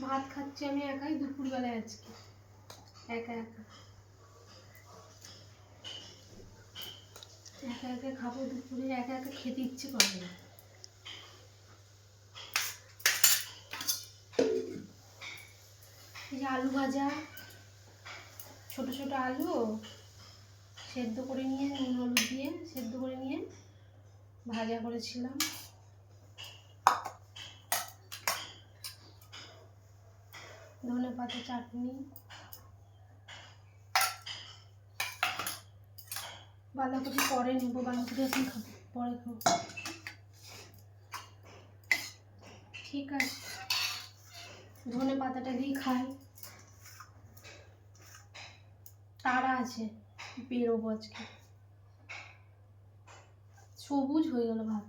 ভাত খাচ্ছি আমি একাই দুপুরবেলায় আজকে, একা একা একা একা খাবো দুপুরে, একা একা খেতে ইচ্ছে করে না। এই যে আলু ভাজা, ছোট ছোট আলু সেদ্ধ করে নিয়ে নুন হলুদ দিয়ে সেদ্ধ করে নিয়ে ভাজা করেছিলাম। ধনেপাতা চাটনি, বাঁধাকপি পরে নেবো, বাঁধাকপি এখন খাবো, পরে খাবো। ঠিক আছে, ধনেপাতাটা দিয়ে খাই, তাড়া আছে, বেরোবো আজকে। সবুজ হয়ে গেল ভাত।